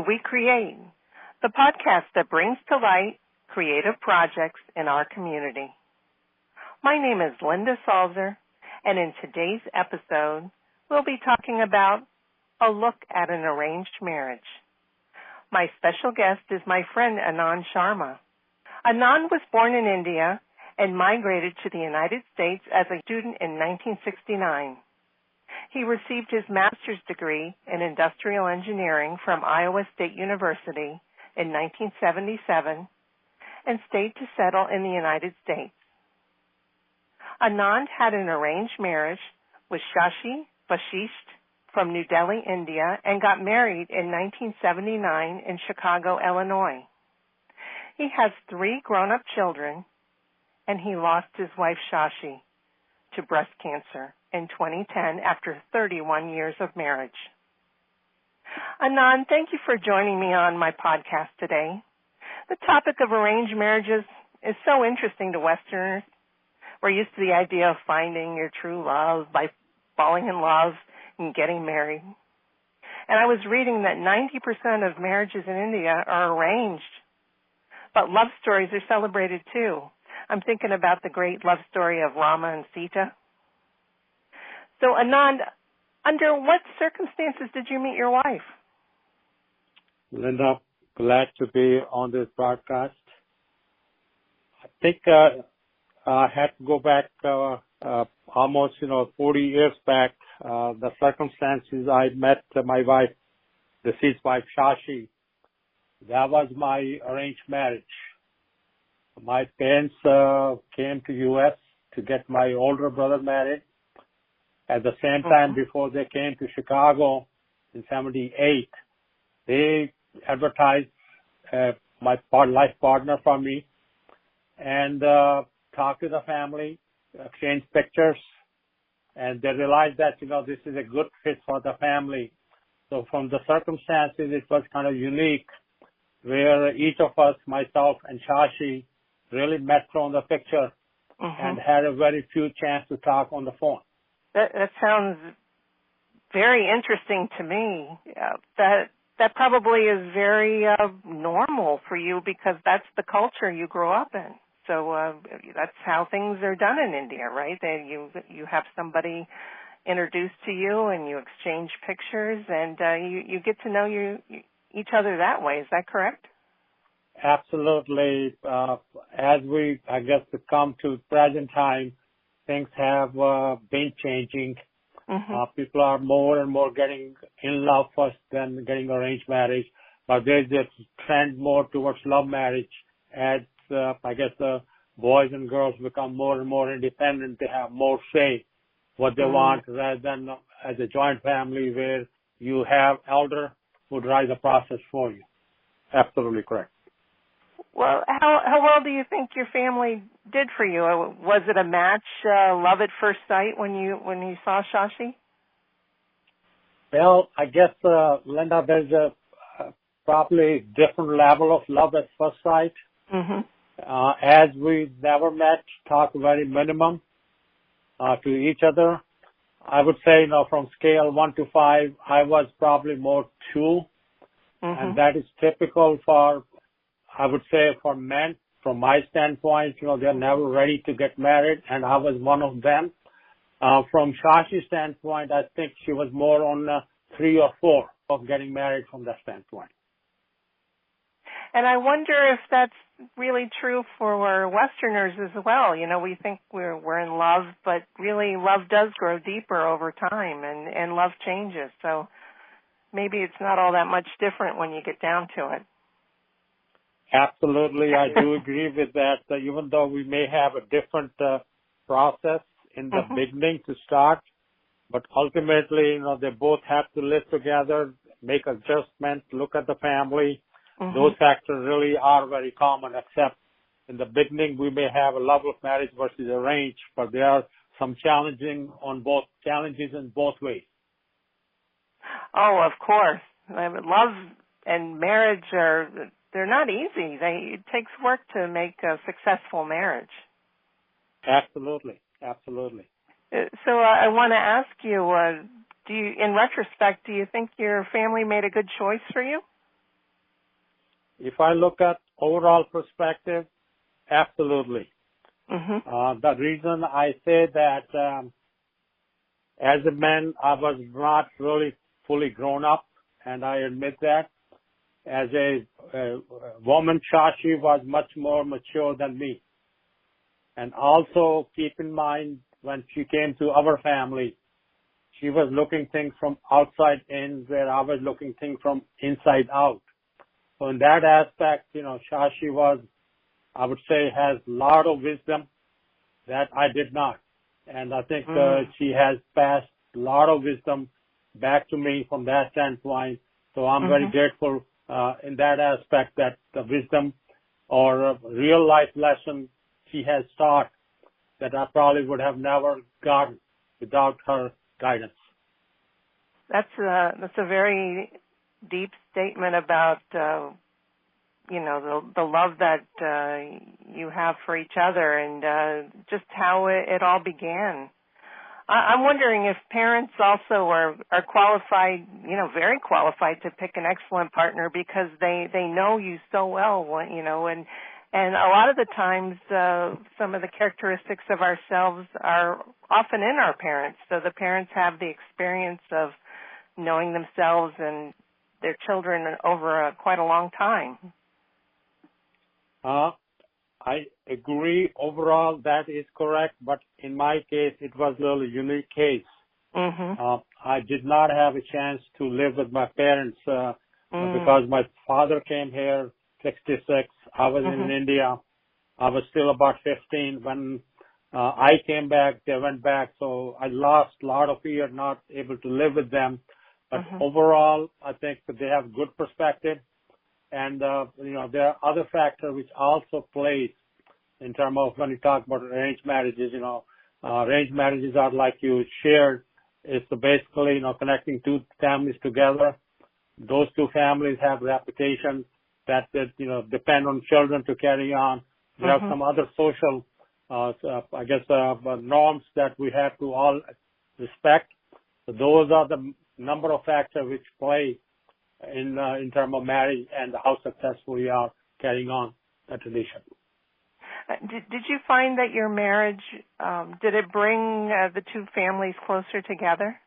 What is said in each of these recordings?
to WeCreate, the podcast that brings to light creative projects in our community. My name is Linda Salzer, and in today's episode, we'll be talking about a look at an arranged marriage. My special guest is my friend Anand Sharma. Anand was born in India and migrated to the United States as a student in 1969. He received his master's degree in industrial engineering from Iowa State University in 1977 and stayed to settle in the United States. Anand had an arranged marriage with Shashi Vashisht from New Delhi, India, and got married in 1979 in Chicago, Illinois. He has 3 grown-up children, and he lost his wife Shashi to breast cancer in 2010 after 31 years of marriage. Anand, thank you for joining me on my podcast today. The topic of arranged marriages is so interesting to Westerners. We're used to the idea of finding your true love by falling in love and getting married. And I was reading that 90% of marriages in India are arranged, but love stories are celebrated too. I'm thinking about the great love story of Rama and Sita. So, Anand, under what circumstances did you meet your wife? Linda, glad to be on this broadcast. I think I had to go back almost, 40 years back. The circumstances I met my wife, deceased wife Shashi. That was my arranged marriage. My parents came to U.S. to get my older brother married. At the same time, before they came to Chicago in 78, they advertised my life partner for me and talked to the family, exchanged pictures, and they realized that, this is a good fit for the family. So from the circumstances, it was kind of unique where each of us, myself and Shashi, really met from the picture and had a very few chance to talk on the phone. That sounds very interesting to me. That probably is very normal for you because that's the culture you grew up in. So that's how things are done in India, right? You have somebody introduced to you and you exchange pictures and you get to know each other that way. Is that correct? Absolutely. As we, come to present time, things have been changing. People are more and more getting in love first than getting arranged marriage. But there's this trend more towards love marriage as, the boys and girls become more and more independent. They have more say what they want rather than as a joint family where you have elder who drive the process for you. Absolutely correct. Well, how well do you think your family did for you? Was it a match, love at first sight when you saw Shashi? Well, Linda, there's a probably different level of love at first sight. As we never met, talk very minimum to each other. I would say, from scale 1 to 5, I was probably more 2, and that is typical for, I would say, for men. From my standpoint, they're never ready to get married, and I was one of them. From Shashi's standpoint, I think she was more on 3 or 4 of getting married from that standpoint. And I wonder if that's really true for Westerners as well. We think we're in love, but really love does grow deeper over time, and love changes. So maybe it's not all that much different when you get down to it. Absolutely. I do agree with that. Even though we may have a different process in the beginning to start, but ultimately, they both have to live together, make adjustments, look at the family. Those factors really are very common, except in the beginning we may have a love of marriage versus arranged, but there are some challenges in both ways. Oh, of course. Love and marriage they're not easy. It takes work to make a successful marriage. Absolutely. So I want to ask you, in retrospect, do you think your family made a good choice for you? if I look at overall perspective, absolutely. The reason I say that, as a man, I was not really fully grown up, and I admit that. As a woman, Shashi was much more mature than me. And also keep in mind, when she came to our family, she was looking things from outside in, where I was looking things from inside out. So in that aspect, Shashi was, I would say, has a lot of wisdom that I did not. And I think she has passed a lot of wisdom back to me from that standpoint. So I'm very grateful in that aspect, that the wisdom or real life lesson she has taught that I probably would have never gotten without her guidance. That's a very deep statement about the love that you have for each other, and just how it all began. I'm wondering if parents also are qualified, very qualified to pick an excellent partner, because they know you so well, and a lot of the times some of the characteristics of ourselves are often in our parents. So the parents have the experience of knowing themselves and their children over quite a long time. I agree. Overall, that is correct. But in my case, it was a little unique case. I did not have a chance to live with my parents because my father came here 66. I was in India. I was still about 15 when I came back. They went back. So I lost a lot of years not able to live with them. But overall, I think that they have good perspective. And, there are other factors which also plays in terms of when you talk about arranged marriages. Arranged marriages are like you shared. It's basically, connecting two families together. Those two families have reputation that depend on children to carry on. We have some other social, norms that we have to all respect. So those are the number of factors which play in terms of marriage and how successful we are carrying on the tradition. Did you find that your marriage, did it bring the two families closer together?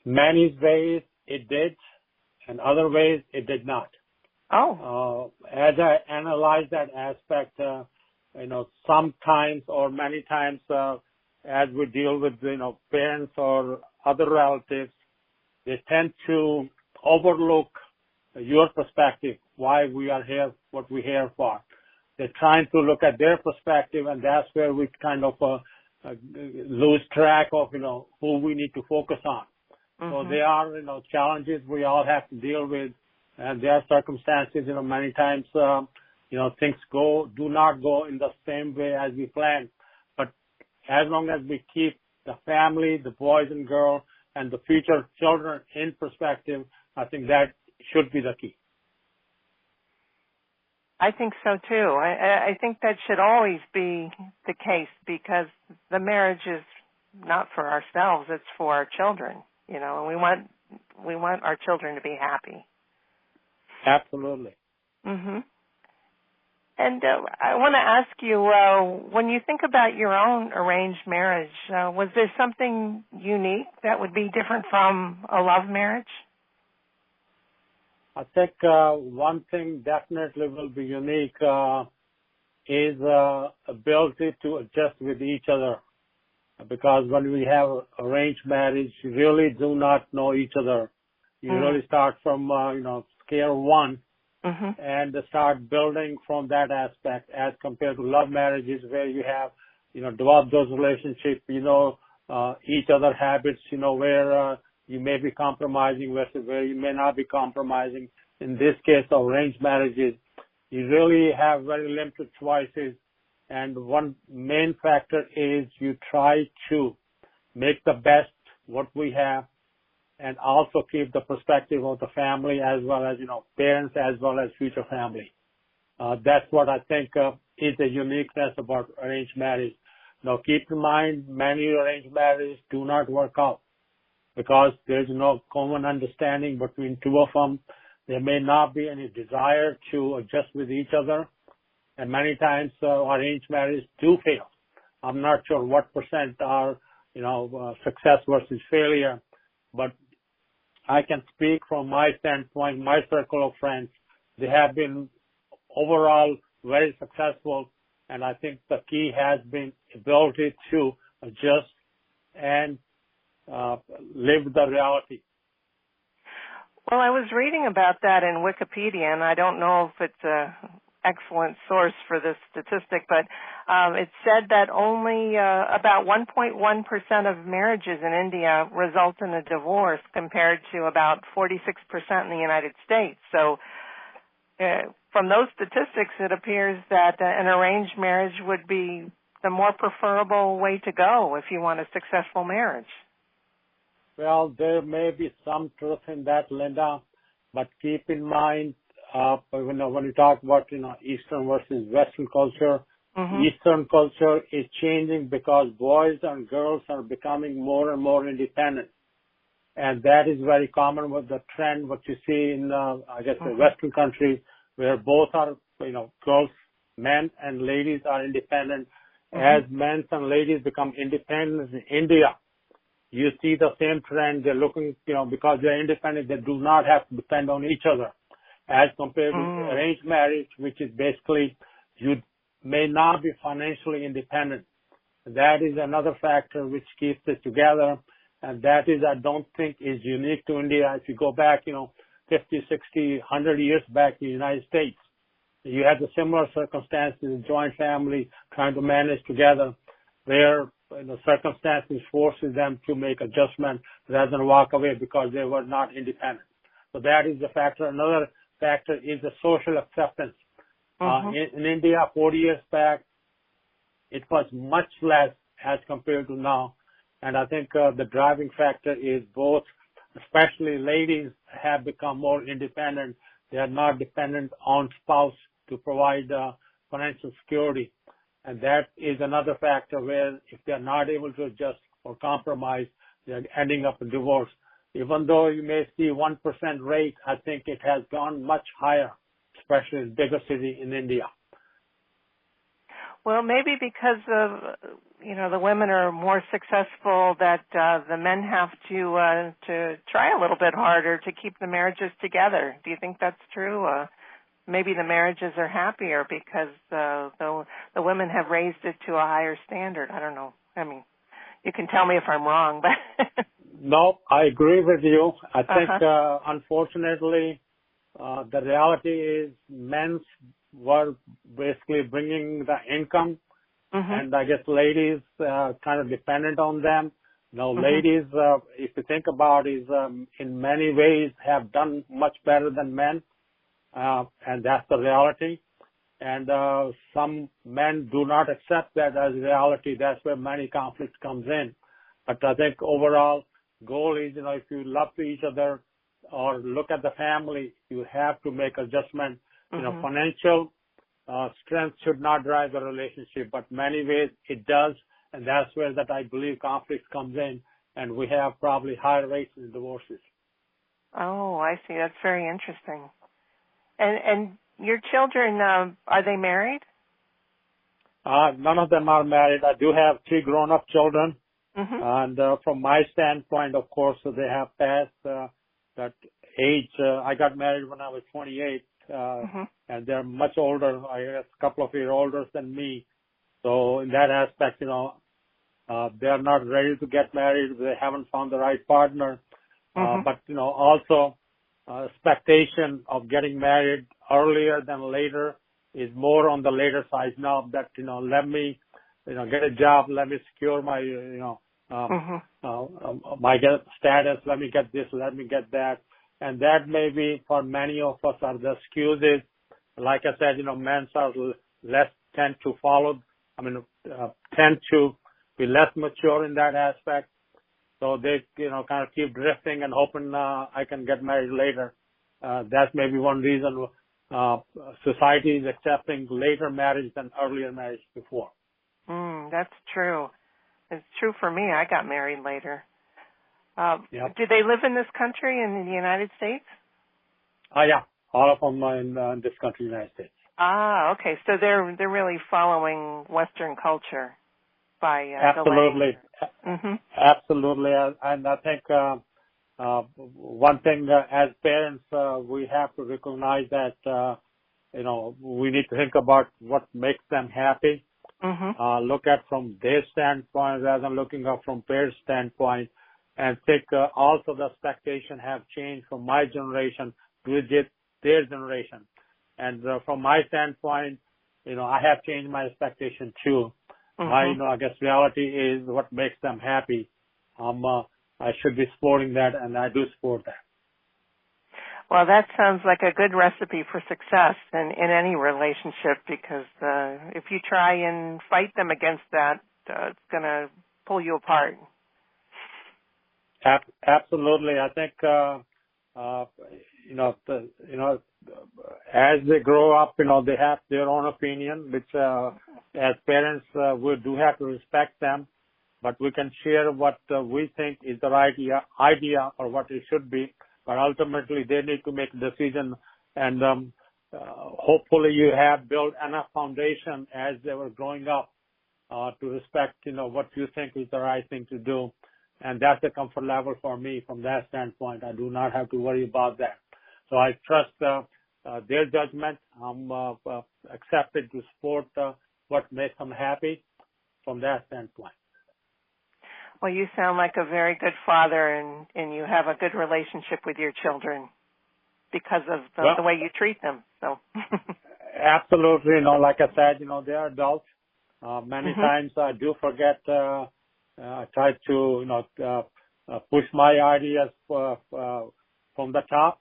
Many ways it did, and other ways it did not. Oh. As I analyze that aspect, sometimes or many times as we deal with, parents or other relatives, they tend to overlook your perspective, why we are here, what we're here for. They're trying to look at their perspective, and that's where we kind of lose track of, who we need to focus on. So there are, challenges we all have to deal with, and there are circumstances, many times, things do not go in the same way as we planned. But as long as we keep the family, the boys and girls, and the future children in perspective, I think that should be the key. I think so too. I think that should always be the case, because the marriage is not for ourselves; it's for our children. And we want our children to be happy. Absolutely. And I want to ask you, when you think about your own arranged marriage, was there something unique that would be different from a love marriage? I think one thing definitely will be unique is ability to adjust with each other. Because when we have arranged marriage, you really do not know each other. You really start from, scale one. And start building from that aspect, as compared to love marriages where you have, developed those relationships, each other habits, where you may be compromising versus where you may not be compromising. In this case of arranged marriages, you really have very limited choices. And one main factor is you try to make the best what we have, and also keep the perspective of the family as well as, parents as well as future family. That's what I think is the uniqueness about arranged marriage. Now, keep in mind, many arranged marriages do not work out because there's no common understanding between two of them. There may not be any desire to adjust with each other. And many times arranged marriages do fail. I'm not sure what percent are, success versus failure, but I can speak from my standpoint, my circle of friends. They have been overall very successful, and I think the key has been ability to adjust and live the reality. Well, I was reading about that in Wikipedia, and I don't know if it's a excellent source for this statistic, but it said that only about 1.1% of marriages in India result in a divorce compared to about 46% in the United States. So from those statistics, it appears that an arranged marriage would be the more preferable way to go if you want a successful marriage. Well, there may be some truth in that, Linda, but keep in mind, when you talk about, Eastern versus Western culture, Eastern culture is changing because boys and girls are becoming more and more independent. And that is very common with the trend, what you see in, the Western countries, where both are, girls, men and ladies are independent. As men and ladies become independent in India, you see the same trend. They're looking, because they're independent, they do not have to depend on each other. As compared to arranged marriage, which is basically you may not be financially independent. That is another factor which keeps it together, and that is, I don't think, is unique to India. If you go back, 50, 60, 100 years back in the United States, you had the similar circumstances, joint family trying to manage together, where circumstances forces them to make adjustments rather than walk away because they were not independent. So that is the factor. Another factor is the social acceptance. In India, 40 years back, it was much less as compared to now. And I think the driving factor is both, especially ladies have become more independent. They are not dependent on spouse to provide financial security. And that is another factor where if they are not able to adjust or compromise, they are ending up in divorce. Even though you may see 1% rate, I think it has gone much higher, especially in bigger cities in India. Well, maybe because of, the women are more successful, that the men have to try a little bit harder to keep the marriages together. Do you think that's true? Maybe the marriages are happier because the women have raised it to a higher standard. I don't know. I mean, you can tell me if I'm wrong, but No, I agree with you. I think, unfortunately, the reality is men were basically bringing the income, and I guess ladies kind of dependent on them. Ladies, if you think about it, in many ways have done much better than men, and that's the reality. And some men do not accept that as reality. That's where many conflicts comes in. But I think overall, goal is, if you love each other or look at the family, you have to make adjustment. Financial strength should not drive the relationship, but many ways it does, and that's where that I believe conflict comes in, and we have probably higher rates in divorces. Oh, I see. That's very interesting. And your children, are they married? None of them are married. I do have 3 grown-up children. And from my standpoint, of course, they have passed that age. I got married when I was 28, and they're much older, I guess a couple of years older than me. So in that aspect, they're not ready to get married. They haven't found the right partner. But, also expectation of getting married earlier than later is more on the later side now that, let me, get a job, let me secure my, my status, let me get this, let me get that. And that may be for many of us are the excuses. Like I said, men are tend to follow, tend to be less mature in that aspect. So they, kind of keep drifting and hoping I can get married later. That's maybe one reason society is accepting later marriage than earlier marriage before. That's true. It's true for me. I got married later. Do they live in this country, in the United States? Yeah, all of them are in this country, United States. Ah, okay. So they're really following Western culture by Absolutely. Mm-hmm. Absolutely. And I think one thing as parents, we have to recognize that, we need to think about what makes them happy. Mm-hmm. Look at from their standpoint rather than looking up from parents' standpoint, and think also the expectation have changed from my generation to their generation. And from my standpoint, I have changed my expectation too. Mm-hmm. I guess reality is what makes them happy. I should be supporting that, and I do support that. Well, that sounds like a good recipe for success in any relationship, because if you try and fight them against that, it's going to pull you apart. Absolutely. I think, as they grow up, they have their own opinion, which, as parents, we do have to respect them, but we can share what we think is the right idea or what it should be. But ultimately, they need to make a decision, and hopefully, you have built enough foundation as they were growing up to respect, what you think is the right thing to do, and that's the comfort level for me from that standpoint. I do not have to worry about that. So I trust their judgment. I'm accepted to support what makes them happy from that standpoint. Well, you sound like a very good father, and you have a good relationship with your children because of the way you treat them. So absolutely, like I said, they are adults. Many mm-hmm. times I do forget. I try to, push my ideas from the top,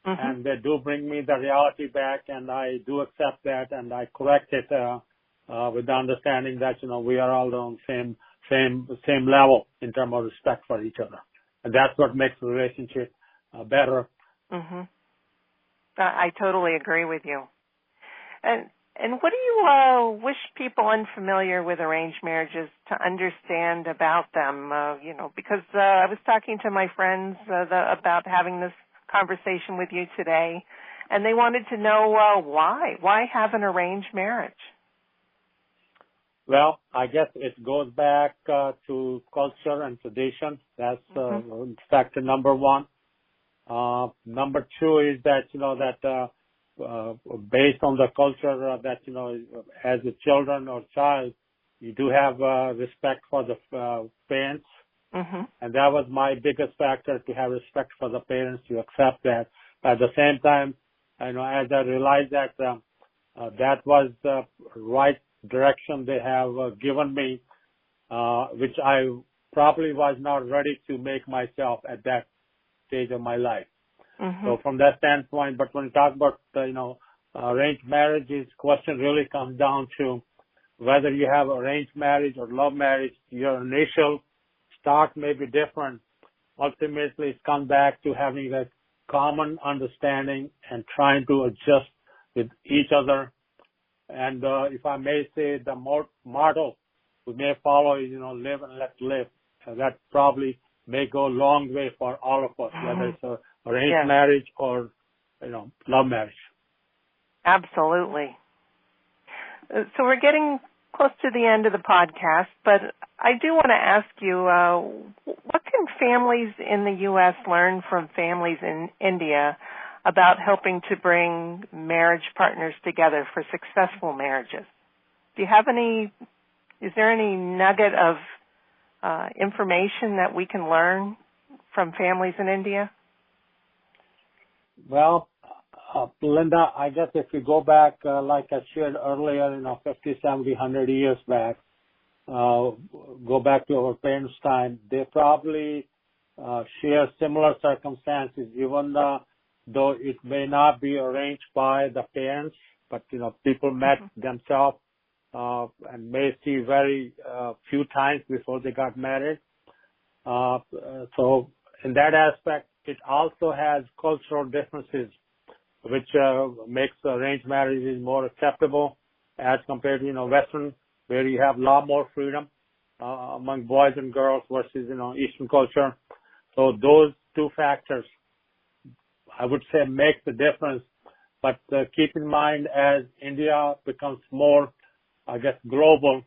mm-hmm. and they do bring me the reality back, and I do accept that, and I correct it with the understanding that we are all on the same level in terms of respect for each other, and that's what makes the relationship better. Mm-hmm. I totally agree with you. And what do you wish people unfamiliar with arranged marriages to understand about them? Because I was talking to my friends about having this conversation with you today, and they wanted to know why have an arranged marriage? Well, I guess it goes back to culture and tradition. That's mm-hmm. factor number one. Number two is that based on the culture that as a children or child, you do have respect for the parents, mm-hmm. and that was my biggest factor, to have respect for the parents, to accept that. At the same time, as I realized that that was the right direction they have given me, which I probably was not ready to make myself at that stage of my life. Mm-hmm. So from that standpoint, but when you talk about, arranged marriages, question really comes down to whether you have arranged marriage or love marriage. Your initial start may be different. Ultimately, it comes back to having a common understanding and trying to adjust with each other. And if I may say, the motto we may follow is, live and let live. That probably may go a long way for all of us, whether it's a arranged marriage or, love marriage. Absolutely. So we're getting close to the end of the podcast, but I do want to ask you, what can families in the U.S. learn from families in India about helping to bring marriage partners together for successful marriages? Is there any nugget of information that we can learn from families in India? Well, Linda, I guess if you go back, like I shared earlier, 50, 70, 100 years back, go back to our parents' time, they probably share similar circumstances, even though it may not be arranged by the parents, but, people met themselves and may see very few times before they got married. So in that aspect, it also has cultural differences, which makes arranged marriages more acceptable as compared to, Western, where you have a lot more freedom among boys and girls versus, Eastern culture. So those two factors, I would say, makes a difference. But keep in mind, as India becomes more, I guess, global,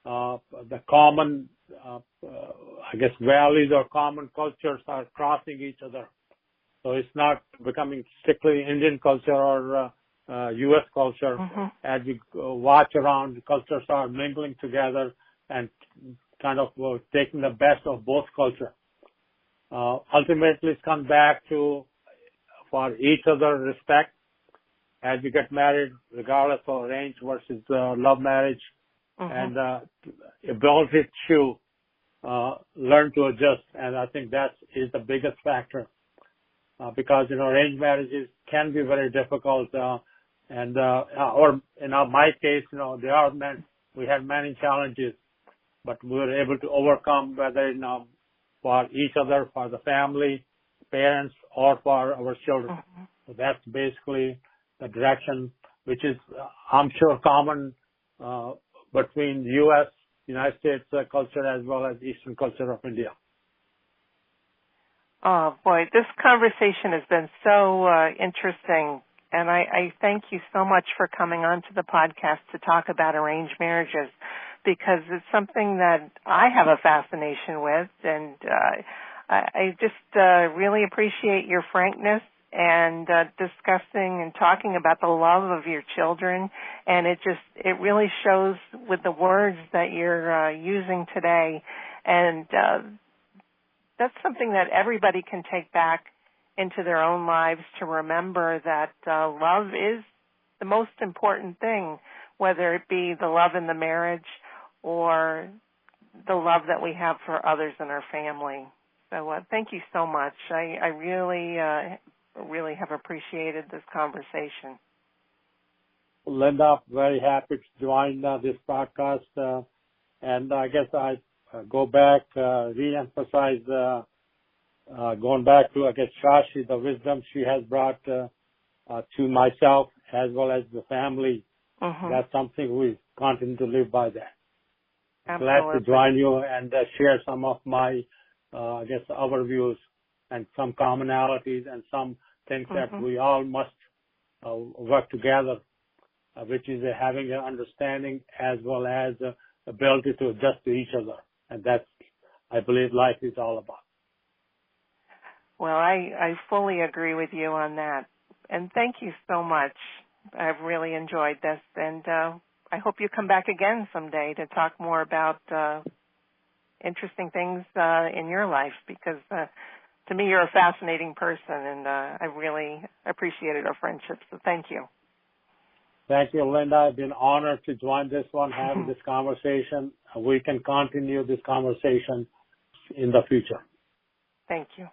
the common, I guess, values or common cultures are crossing each other. So it's not becoming strictly Indian culture or U.S. culture. As we watch around, cultures are mingling together and kind of taking the best of both cultures. Ultimately, it comes back to for each other respect as you get married, regardless of arranged versus love marriage, and ability to learn to adjust. And I think that is the biggest factor because arranged marriages can be very difficult. Or in my case, they are we had many challenges, but we were able to overcome whether for each other, for the family, parents, or for our children. So that's basically the direction, which is, I'm sure, common between U.S., United States culture as well as Eastern culture of India. Oh, boy, this conversation has been so interesting, and I thank you so much for coming on to the podcast to talk about arranged marriages, because it's something that I have a fascination with, and I just really appreciate your frankness and discussing and talking about the love of your children, and it really shows with the words that you're using today, and that's something that everybody can take back into their own lives to remember that love is the most important thing, whether it be the love in the marriage or the love that we have for others in our family. So thank you so much. I really have appreciated this conversation. Linda, very happy to join this podcast. And I guess I go back, re-emphasize, going back to, I guess, Shashi, the wisdom she has brought to myself as well as the family. That's something we continue to live by that. Absolutely. Glad to join you and share some of my, I guess, our views and some commonalities and some things that we all must work together, which is having an understanding as well as ability to adjust to each other. And that's, I believe, life is all about. Well, I fully agree with you on that. And thank you so much. I've really enjoyed this. And I hope you come back again someday to talk more about interesting things in your life, because to me, you're a fascinating person, and I really appreciated our friendship. So thank you. Thank you, Linda. I've been honored to join this one, having this conversation. We can continue this conversation in the future. Thank you.